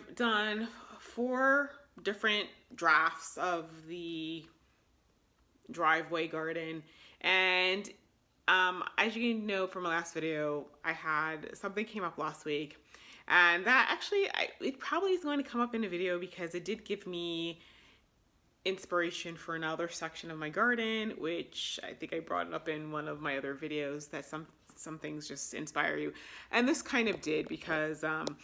I've done 4 different drafts of the driveway garden, and as you can know from my last video, I had something came up last week, and that actually it probably is going to come up in a video because it did give me inspiration for another section of my garden, which I think I brought it up in one of my other videos, that some things just inspire you. And this kind of did, because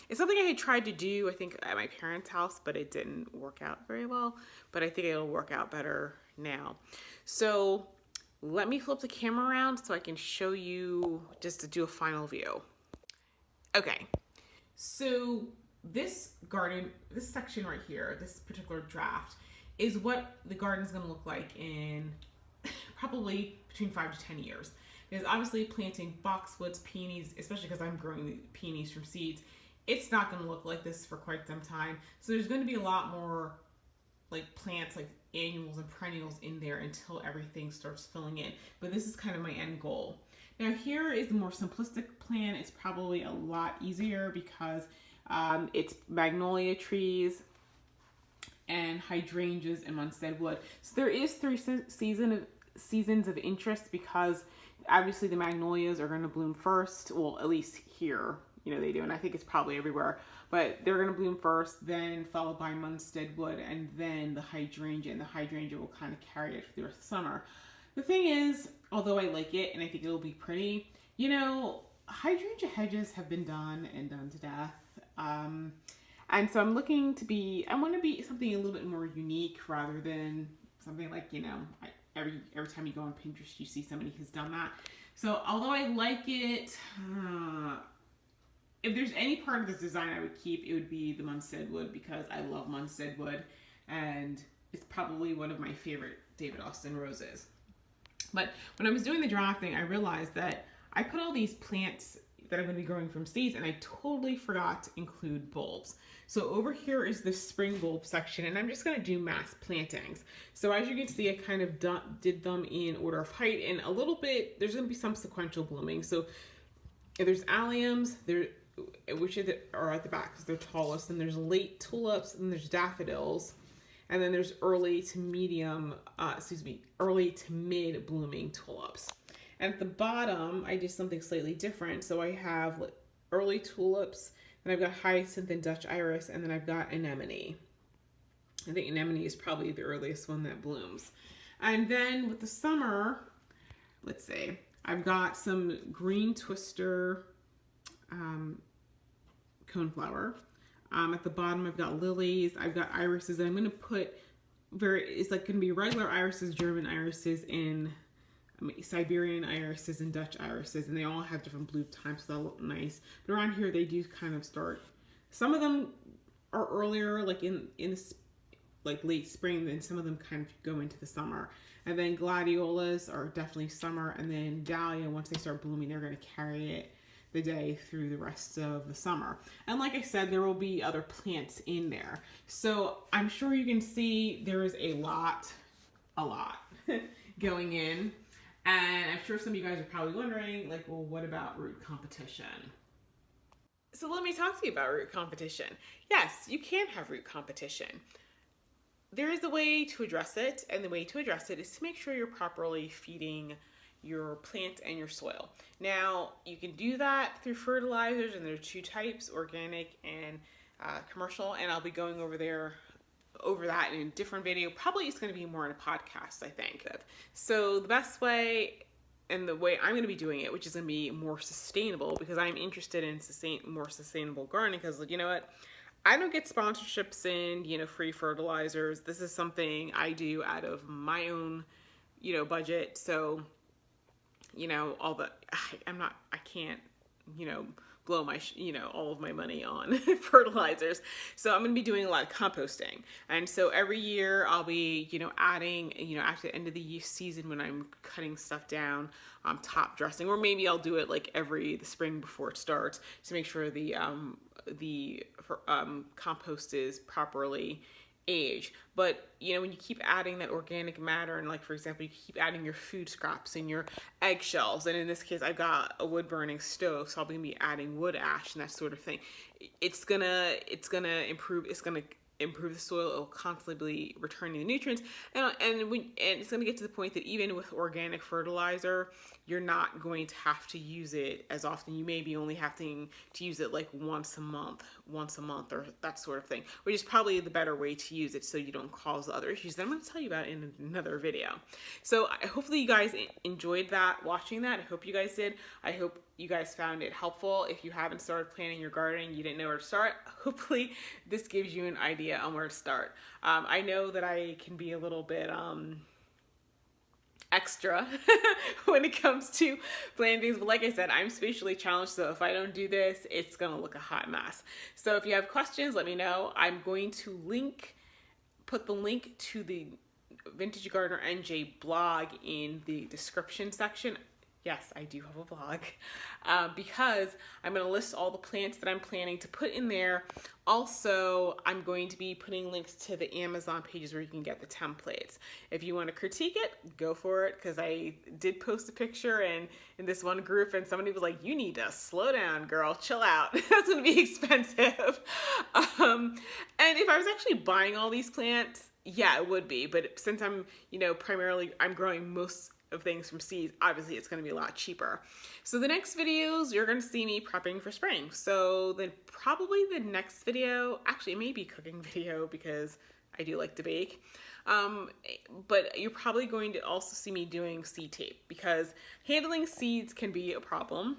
it's something I had tried to do, I think, at my parents' house, but it didn't work out very well. But I think it'll work out better now. So let me flip the camera around so I can show you, just to do a final view. Okay, so this garden, this section right here, this particular draft, is what the garden is going to look like in probably between 5 to 10 years. Because obviously planting boxwoods, peonies, especially because I'm growing the peonies from seeds, it's not going to look like this for quite some time. So there's going to be a lot more like plants, like annuals and perennials in there until everything starts filling in. But this is kind of my end goal. Now here is the more simplistic plan. It's probably a lot easier because it's magnolia trees and hydrangeas and Munstead wood. So there is 3 seasons of interest, because obviously the magnolias are going to bloom first. Well, at least here, they do, and I think it's probably everywhere. But they're going to bloom first, then followed by Munstead wood, and then the hydrangea. And the hydrangea will kind of carry it for the rest of the summer. The thing is, although I like it and I think it'll be pretty, hydrangea hedges have been done and done to death. And so I want to be something a little bit more unique rather than something like, every time you go on Pinterest, you see somebody who's done that. So although I like it, if there's any part of this design I would keep, it would be the Munstead wood, because I love Munstead wood, and it's probably one of my favorite David Austin roses. But when I was doing the drafting, I realized that I put all these plants that I'm going to be growing from seeds, and I totally forgot to include bulbs. So over here is the spring bulb section, and I'm just going to do mass plantings. So as you can see, I kind of did them in order of height, and a little bit, there's going to be some sequential blooming. So there's alliums, which are at the back because they're tallest, and there's late tulips, and there's daffodils, and then there's early to mid blooming tulips. And at the bottom, I did something slightly different. So I have early tulips, then I've got hyacinth and Dutch iris, and then I've got anemone. I think anemone is probably the earliest one that blooms. And then with the summer, let's see, I've got some green twister coneflower. At the bottom, I've got lilies, I've got irises, and I'm going to put it's like going to be regular irises, German irises, and Siberian irises and Dutch irises, and they all have different bloom times, so they'll look nice. But around here, they do kind of start. Some of them are earlier, like in like late spring, then some of them kind of go into the summer. And then gladiolas are definitely summer, and then dahlia, once they start blooming, they're going to carry it the day through the rest of the summer. And like I said, there will be other plants in there. So I'm sure you can see there is a lot going in. And I'm sure some of you guys are probably wondering, like, well, what about root competition? So let me talk to you about root competition. Yes, you can have root competition. There is a way to address it, and the way to address it is to make sure you're properly feeding your plant and your soil. Now, you can do that through fertilizers, and there are 2 types, organic and commercial, and I'll be going over that in a different video. Probably it's going to be more in a podcast, I think. So the best way, and the way I'm going to be doing it, which is going to be more sustainable, because I'm interested in more sustainable gardening, because you know what? I don't get sponsorships and, free fertilizers. This is something I do out of my own, budget. So, I can't, blow my, all of my money on fertilizers. So I'm going to be doing a lot of composting. And so every year I'll be, adding, after the end of the season when I'm cutting stuff down, top dressing, or maybe I'll do it like the spring before it starts to make sure the compost is properly age. But you know, when you keep adding that organic matter, and like for example, you keep adding your food scraps and your eggshells, and in this case I've got a wood burning stove, so I'll be adding wood ash and that sort of thing. It's gonna improve, improve the soil. It will constantly be returning the nutrients, and it's going to get to the point that even with organic fertilizer, you're not going to have to use it as often. You may be only having to use it like once a month, or that sort of thing, which is probably the better way to use it, so you don't cause other issues that I'm going to tell you about in another video. So hopefully you guys enjoyed watching that. I hope you guys did. I hope you guys found it helpful. If you haven't started planting your garden, you didn't know where to start, hopefully this gives you an idea on where to start. I know that I can be a little bit extra when it comes to planting, but like I said, I'm spatially challenged, so if I don't do this, it's gonna look a hot mess. So if you have questions, let me know. I'm going to put the link to the Vintage Gardener NJ blog in the description section. Yes, I do have a blog, because I'm going to list all the plants that I'm planning to put in there. Also, I'm going to be putting links to the Amazon pages where you can get the templates. If you want to critique it, go for it, because I did post a picture in this one group, and somebody was like, you need to slow down, girl, chill out. That's going to be expensive. And if I was actually buying all these plants, yeah, it would be. But since I'm, primarily, I'm growing most of things from seeds, obviously it's going to be a lot cheaper. So the next videos, you're going to see me prepping for spring. So then probably the next video, actually it may be a cooking video because I do like to bake. But you're probably going to also see me doing seed tape, because handling seeds can be a problem,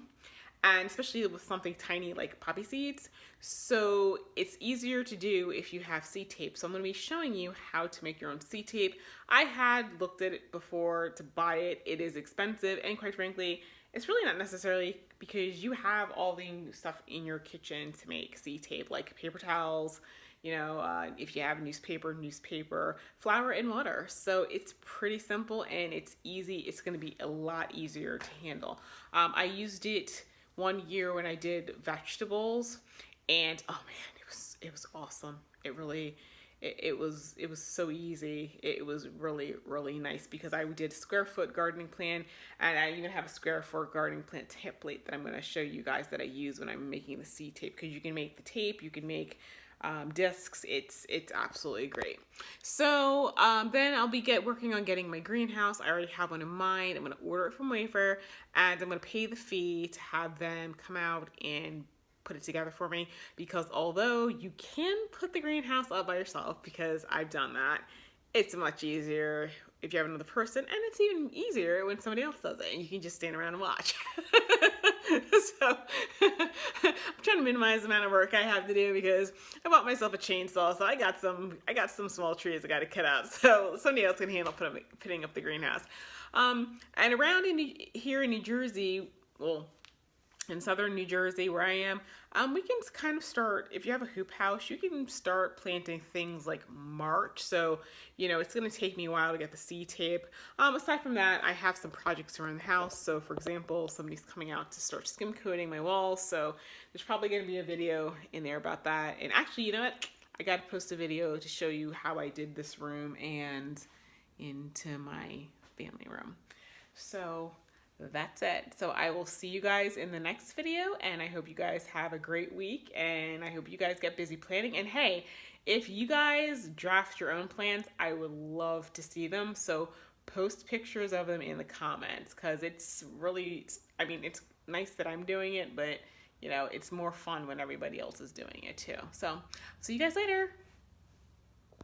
and especially with something tiny like poppy seeds. So it's easier to do if you have seed tape. So I'm going to be showing you how to make your own seed tape. I had looked at it before to buy it. It is expensive, and quite frankly, it's really not necessary, because you have all the stuff in your kitchen to make seed tape, like paper towels, if you have newspaper, flour, and water. So it's pretty simple and it's easy. It's going to be a lot easier to handle. I used it one year when I did vegetables, and oh man, it was awesome. It was so easy. It was really, really nice, because I did square foot gardening plan, and I even have a square foot gardening plant template that I'm going to show you guys that I use when I'm making the seed tape, because you can make the tape, you can make discs. It's absolutely great. So then I'll be working on getting my greenhouse. I already have one in mind. I'm going to order it from Wayfair, and I'm going to pay the fee to have them come out and put it together for me, because although you can put the greenhouse up by yourself, because I've done that, it's much easier if you have another person, and it's even easier when somebody else does it and you can just stand around and watch. So I'm trying to minimize the amount of work I have to do, because I bought myself a chainsaw, so I got some small trees I got to cut out, so somebody else can handle putting up the greenhouse. And around here in New Jersey, well, in southern New Jersey where I am, we can kind of start, if you have a hoop house, you can start planting things like March. So, it's going to take me a while to get the seed tape. Aside from that, I have some projects around the house. So for example, somebody's coming out to start skim coating my walls. So there's probably going to be a video in there about that. And actually, you know what? I got to post a video to show you how I did this room and into my family room. So that's it. So I will see you guys in the next video, and I hope you guys have a great week, and I hope you guys get busy planning. And hey, if you guys draft your own plans, I would love to see them. So post pictures of them in the comments, because it's really, it's nice that I'm doing it, but it's more fun when everybody else is doing it too. So see you guys later.